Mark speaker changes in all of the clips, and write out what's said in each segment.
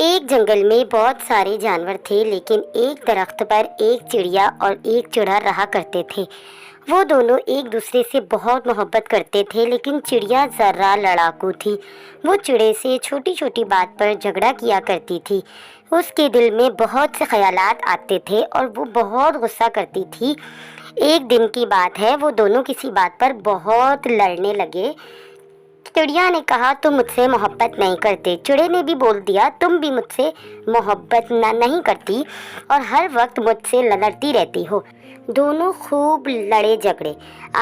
Speaker 1: ایک جنگل میں بہت سارے جانور تھے، لیکن ایک درخت پر ایک چڑیا اور ایک چڑا رہا کرتے تھے۔ وہ دونوں ایک دوسرے سے بہت محبت کرتے تھے، لیکن چڑیا ذرا لڑاکو تھی۔ وہ چڑے سے چھوٹی چھوٹی بات پر جھگڑا کیا کرتی تھی۔ اس کے دل میں بہت سے خیالات آتے تھے اور وہ بہت غصہ کرتی تھی۔ ایک دن کی بات ہے، وہ دونوں کسی بات پر بہت لڑنے لگے۔ چڑیا نے کہا، تم مجھ سے محبت نہیں کرتے۔ چڑے نے بھی بول دیا، تم بھی مجھ سے محبت نہیں کرتی اور ہر وقت مجھ سے لڑتی رہتی ہو۔ دونوں خوب لڑے جھگڑے۔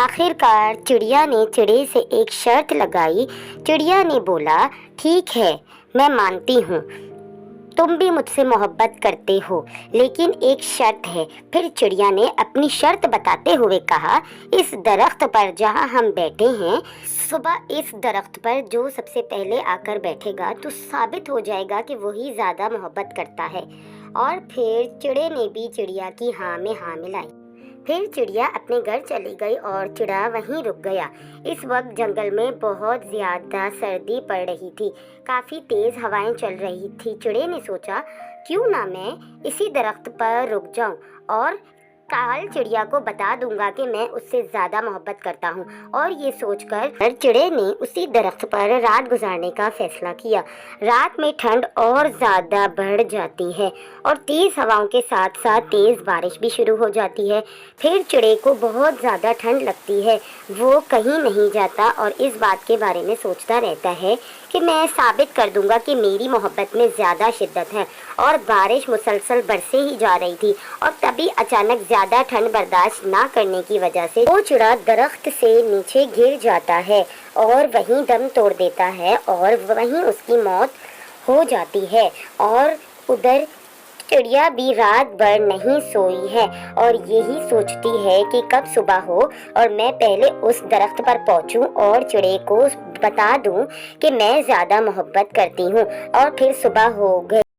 Speaker 1: آخر کار چڑیا نے چڑے سے ایک شرط لگائی۔ چڑیا نے بولا، ٹھیک ہے، میں مانتی ہوں، تم بھی مجھ سے محبت کرتے ہو، لیکن ایک شرط ہے۔ پھر چڑیا نے اپنی شرط بتاتے ہوئے کہا، اس درخت پر جہاں ہم بیٹھے ہیں، صبح اس درخت پر جو سب سے پہلے آ کر بیٹھے گا تو ثابت ہو جائے گا کہ وہی زیادہ محبت کرتا ہے۔ اور پھر چڑے نے بھی چڑیا کی ہاں میں ہاں ملائی۔ پھر چڑیا اپنے گھر چلی گئی اور چڑا وہیں رک گیا۔ اس وقت جنگل میں بہت زیادہ سردی پڑ رہی تھی، کافی تیز ہوائیں چل رہی تھی۔ چڑے نے سوچا، کیوں نہ میں اسی درخت پر رک جاؤں اور کال چڑیا کو بتا دوں گا کہ میں اس سے زیادہ محبت کرتا ہوں۔ اور یہ سوچ کر چڑے نے اسی درخت پر رات گزارنے کا فیصلہ کیا۔ رات میں ٹھنڈ اور زیادہ بڑھ جاتی ہے اور تیز ہواؤں کے ساتھ ساتھ تیز بارش بھی شروع ہو جاتی ہے۔ پھر چڑے کو بہت زیادہ ٹھنڈ لگتی ہے۔ وہ کہیں نہیں جاتا اور اس بات کے بارے میں سوچتا رہتا ہے کہ میں ثابت کر دوں گا کہ میری محبت میں زیادہ شدت ہے۔ اور بارش مسلسل برسے ہی جا رہی تھی اور تبھی اچانک زیادہ ٹھنڈ برداشت نہ کرنے کی وجہ سے وہ چڑا درخت سے نیچے گر جاتا ہے اور وہیں دم توڑ دیتا ہے اور وہیں اس کی موت ہو جاتی ہے۔ اور ادھر چڑیا بھی رات بھر نہیں سوئی ہے اور یہی سوچتی ہے کہ کب صبح ہو اور میں پہلے اس درخت پر پہنچوں اور چڑے کو بتا دوں کہ میں زیادہ محبت کرتی ہوں۔ اور پھر صبح ہو گئی۔